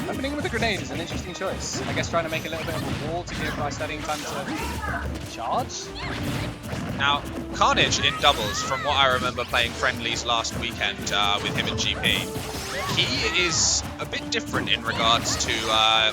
Opening with a grenade is an interesting choice. I guess trying to make a little bit of a wall to give iStudying time to charge. Now, Khanage in doubles, from what I remember playing friendlies last weekend with him in GP, he is a bit different in regards to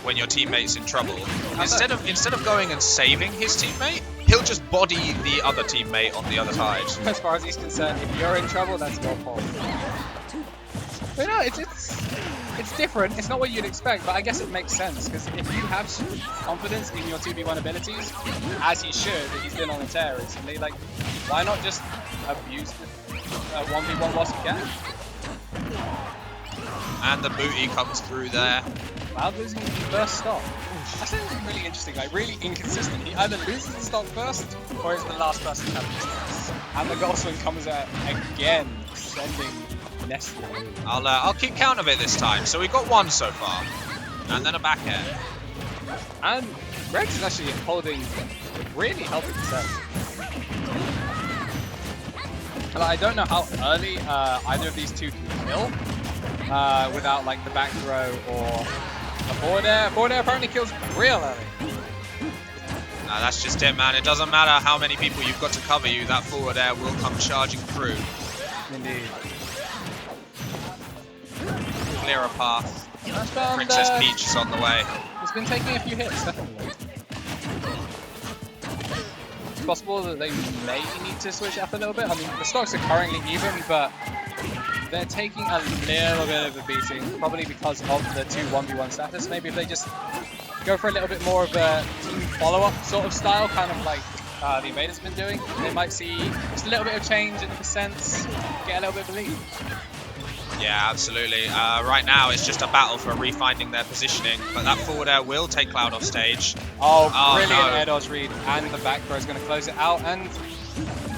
when your teammate's in trouble. Instead of going and saving his teammate, he'll just body the other teammate on the other side. As far as he's concerned, if you're in trouble, that's your fault. But no, it's different. It's not what you'd expect, but I guess it makes sense because if you have confidence in your 2v1 abilities, as he should, he's been on a tear recently. Like, why not just abuse the 1v1 whilst you can? And the booty comes through there. Cloud losing the first stock. That's really interesting, like really inconsistent. He either loses the stock first, or is the last person to have the stocks. And the goal swing comes out again, sending Nestle. I'll keep count of it this time. So we've got one so far, and then a back air. And Rex is actually holding really healthy percent. I don't know how early either of these two can kill without like the back throw or a forward air. Forward air apparently kills real early. No, that's just it, man. It doesn't matter how many people you've got to cover you, that forward air will come charging through. Indeed. Clear a path. SmashBound, Princess Peach is on the way. He's been taking a few hits, definitely. It's possible that they may need to switch up a little bit. I mean, the stocks are currently even, but they're taking a little bit of a beating, probably because of the 2 1v1 status. Maybe if they just go for a little bit more of a team follow-up sort of style, kind of like the Invader's been doing, they might see just a little bit of change in the percents, get a little bit of a lead. Yeah, absolutely. Right now it's just a battle for refinding their positioning, but that forward air will take Cloud off stage. Oh, brilliant no. air dodge read, and the back throw is going to close it out. And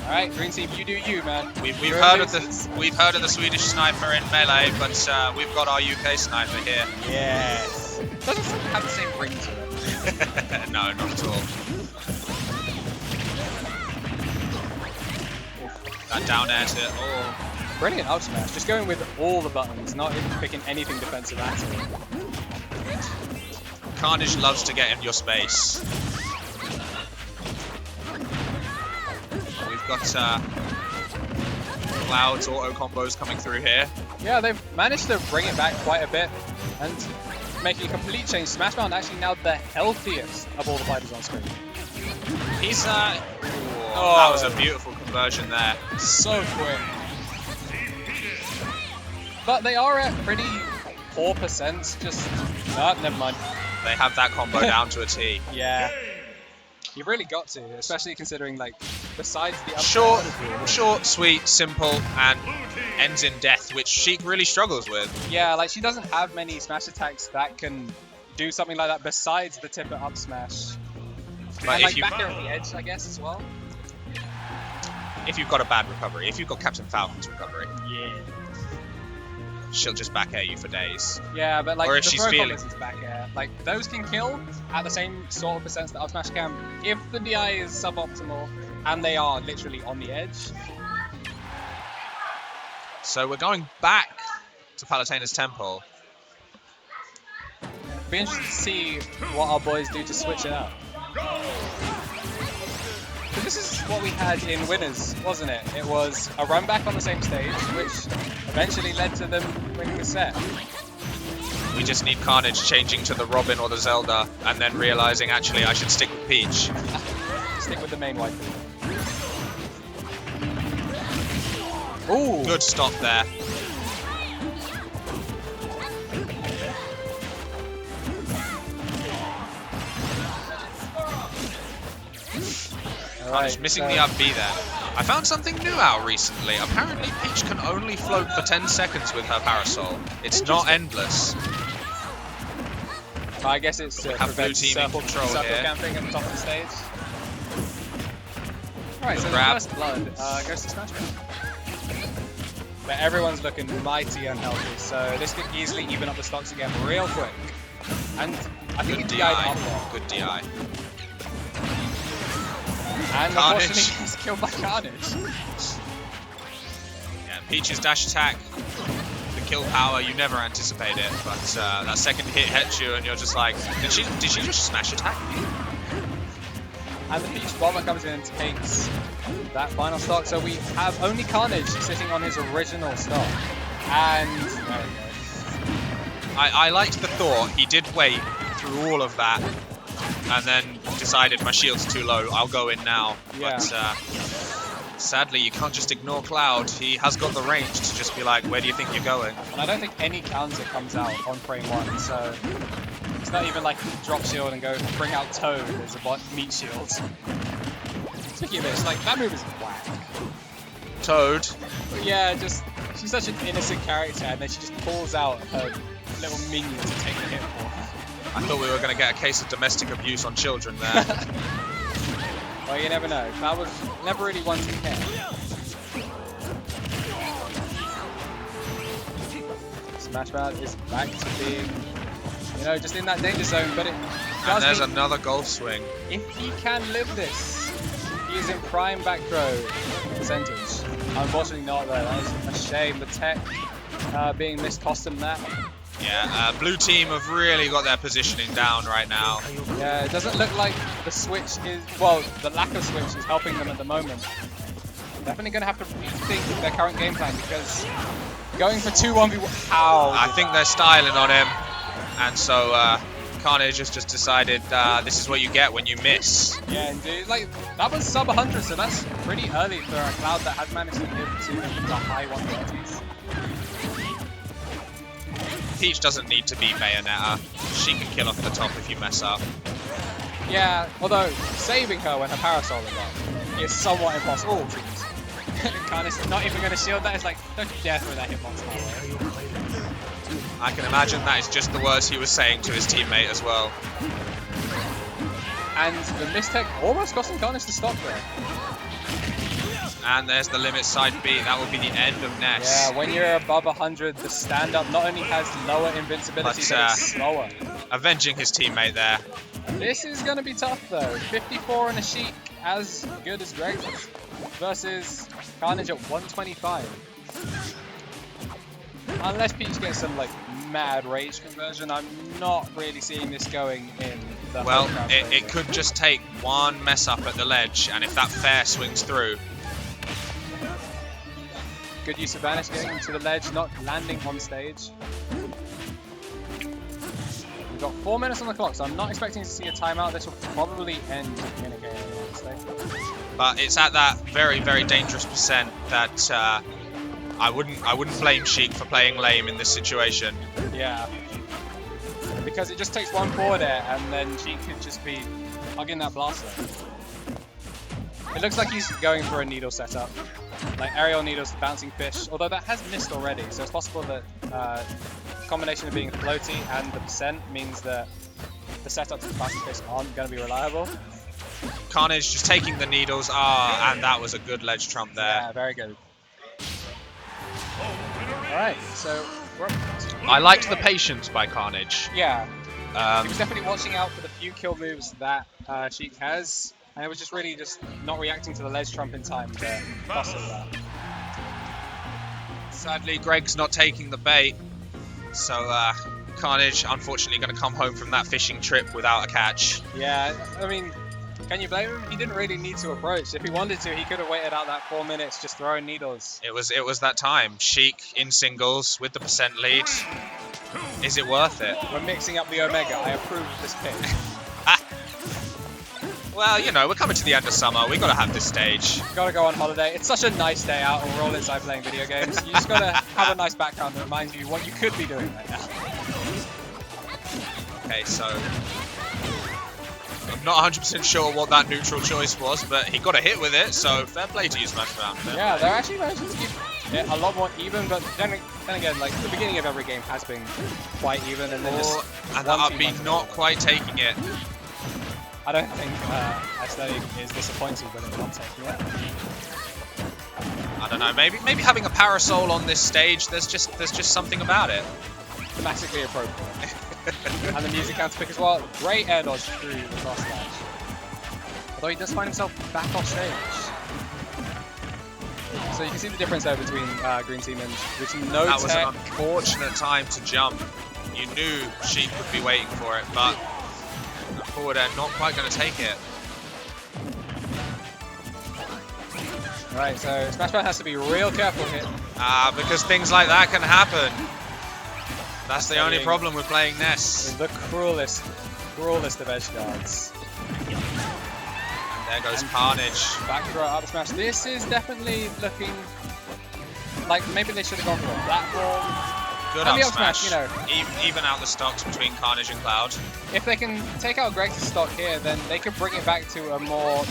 all right, Green Team, you do you, man. We've heard of the Swedish sniper in melee, but we've got our UK sniper here. Yes. Doesn't have the same ring to it. No, not at all. That down air to Brilliant up smash, just going with all the buttons, not even picking anything defensive at all. Khanage loves to get in your space. We've got Cloud's auto combos coming through here. Yeah, they've managed to bring it back quite a bit and making a complete change. SmashBound actually now the healthiest of all the fighters on screen. He's that was a beautiful conversion there. So quick. But they are at pretty poor percents, just... never mind. They have that combo down to a T. Yeah. You've really got to, especially considering, like, besides the... Short, sweet, simple, and ends in death, which Sheik really struggles with. Yeah, like, she doesn't have many smash attacks that can do something like that besides the tipper up smash. But and, like, back there at the edge, I guess, as well. If you've got a bad recovery, if you've got Captain Falcon's recovery. Yeah. She'll just back air you for days. Yeah, but like or if the she's throw feeling combos is back air. Like those can kill at the same sort of percents that up smash can if the DI is suboptimal and they are literally on the edge. So we're going back to Palutena's Temple. Be interested to see what our boys do to switch it up. But this is what we had in Winners, wasn't it? It was a run back on the same stage, which eventually led to them winning the set. We just need Khanage changing to the Robin or the Zelda, and then realizing actually I should stick with Peach. Stick with the main waifu. Ooh! Good stop there. Khanage missing the up B there. I found something new out recently. Apparently Peach can only float for 10 seconds with her parasol. It's not endless. I guess it's to prevent circle camping at the top of the stage. Alright, so the first blood goes to SmashBound. But everyone's looking mighty unhealthy, so this could easily even up the stocks again real quick. And I think he DI'd up there. Good DI. And unfortunately he's killed by Khanage. Yeah, Peach's dash attack. The kill power, you never anticipate it, but that second hit hits you and you're just like, did she just smash attack me? And the Peach Bomber comes in and takes that final stock, so we have only Khanage sitting on his original stock. And there we go. I liked the thought, he did wait through all of that, and then decided my shield's too low, I'll go in now. Yeah. But sadly, you can't just ignore Cloud. He has got the range to just be like, where do you think you're going? And I don't think any counter comes out on frame 1, so it's not even like drop shield and go bring out Toad as a meat shield. Speaking of this, like, that move is whack. Toad? But yeah, just, she's such an innocent character, and then she just pulls out her little minion to take the hit for her. I thought we were going to get a case of domestic abuse on children there. Well, you never know. Cloud was never really one to care. SmashBound is back to being, you know, just in that danger zone, but it does. And there's another golf swing. If he can live this, he is in prime back throw percentage. Unfortunately not though, that is a shame. The tech being missed cost him that. Yeah, blue team have really got their positioning down right now. Yeah, it doesn't look like the switch is, well, the lack of switch is helping them at the moment. Definitely going to have to rethink their current game plan, because going for 2 1v1, how? I think they're styling on him, and so Khanage has just decided this is what you get when you miss. Yeah, indeed. Like, that was sub 100, so that's pretty early for a Cloud that has managed to live to the high 130s. Peach doesn't need to be Bayonetta. She can kill off the top if you mess up. Yeah, although saving her when her parasol is up is somewhat impossible. Khanage not even going to shield that. It's like, don't dare throw that hitbox my way. I can imagine that is just the words he was saying to his teammate as well. And the mistech almost costing Khanage the stock there. And there's the limit side B. That will be the end of Ness. Yeah, when you're above 100, the stand-up not only has lower invincibility, but it's slower. Avenging his teammate there. This is going to be tough, though. 54 and a Sheik, as good as Greg versus Khanage at 125. Unless Peach gets some, like, mad rage conversion, I'm not really seeing this going in the Well, it could just take one mess up at the ledge, and if that fair swings through. Good use of Vanish getting to the ledge, not landing on stage. We've got 4 minutes on the clock, so I'm not expecting to see a timeout. This will probably end in a game, honestly. But it's at that very, very dangerous percent that I wouldn't blame Sheik for playing lame in this situation. Yeah. Because it just takes one forward air, and then Sheik could just be hugging that Blastzone. It looks like he's going for a needle setup. Like aerial needles, bouncing fish, although that has missed already, so it's possible that the combination of being floaty and the percent means that the setups of the bouncing fish aren't going to be reliable. Khanage just taking the needles, and that was a good ledge trump there. Yeah, very good. Alright, so I liked the patience by Khanage. Yeah, he was definitely watching out for the few kill moves that Sheik has. And it was just really just not reacting to the ledge trump in time to cost him that. Sadly, Greg's not taking the bait, so Khanage unfortunately going to come home from that fishing trip without a catch. Yeah, I mean, can you blame him? He didn't really need to approach. If he wanted to, he could have waited out that 4 minutes just throwing needles. It was that time. Sheik in singles with the percent lead. Is it worth it? We're mixing up the Omega. I approve of this pick. Well, you know, we're coming to the end of summer. We've got to have this stage. Gotta go on holiday. It's such a nice day out and we're all inside playing video games. You just gotta have a nice background that reminds you what you could be doing right now. Okay, so I'm not 100% sure what that neutral choice was, but he got a hit with it, so fair play to you, SmashBound. Yeah, they're actually managing to keep it a lot more even, but then again, like, the beginning of every game has been quite even, and then just and that up B not quite taking it. I don't think iStudying is disappointed when it's not taking it. I don't know, maybe having a parasol on this stage, there's just something about it. Thematically appropriate. And the music counter pick as well. Great air dodge through the cross ledge. Although he does find himself back off stage. So you can see the difference there between Green Team and Blue Team. No That was tech. an unfortunate time to jump. You knew Sheik would be waiting for it, but forward air not quite going to take it. Right, so SmashBound has to be real careful here. Because things like that can happen. That's the only problem with playing Ness. The cruelest of edge guards. There goes Khanage. Back throw up smash. This is definitely looking like maybe they should have gone for a platform. Good And up the up smash. smash, you know. Even out the stocks between Khanage and Cloud. If they can take out Greg's stock here, then they could bring it back to a more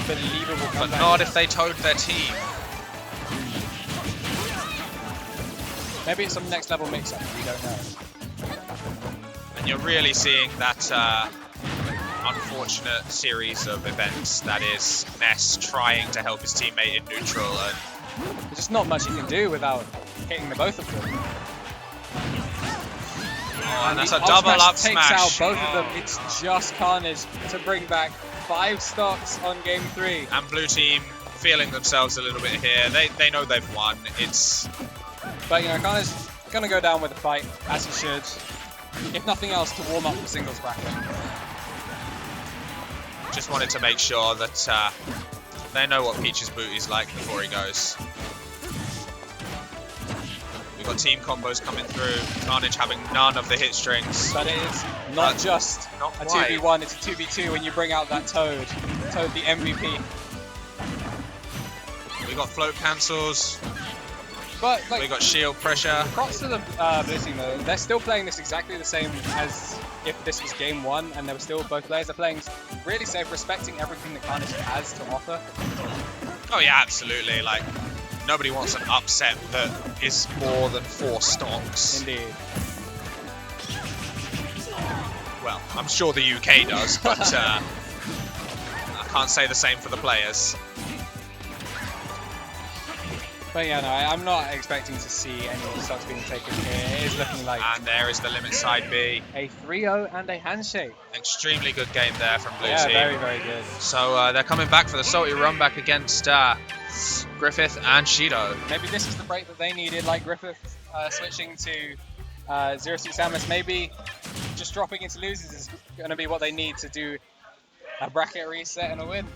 believable But comeback. not if they towed their team. Maybe it's some next level mix-up, we don't know. And you're really seeing that unfortunate series of events that is Ness trying to help his teammate in neutral, and There's just not much you can do without hitting the both of them. and that's the a double up takes smash. out both of them. It's just Khanage to bring back 5 stocks on game 3. And blue team feeling themselves a little bit here. They know they've won. But you know, Khanage gonna go down with the fight, as he should. If nothing else, to warm up the singles bracket. Just wanted to make sure that they know what Peach's boot is like before he goes. We've got team combos coming through. Khanage having none of the hit strings. But it is not just not a quite. 2v1, it's a 2v2 when you bring out that Toad. Toad, the MVP. We got float cancels. But like, We got shield pressure. props to the blue team though. They're still playing this exactly the same as if this was game 1 and they were still both players. They're playing really safe, respecting everything that Khanage has to offer. Oh yeah, absolutely. Like, nobody wants an upset that is more than 4 stocks. Indeed. Well, I'm sure the UK does, but I can't say the same for the players. But yeah, no, I'm not expecting to see any stocks being taken here. It is looking like And there is the limit side B. a 3-0 and a handshake. Extremely good game there from blue Yeah, team. very, very good. So they're coming back for the salty run back against Griffith and Shido. Maybe this is the break that they needed, like Griffith switching to 0-6 Samus. Maybe just dropping into losers is going to be what they need to do a bracket reset and a win.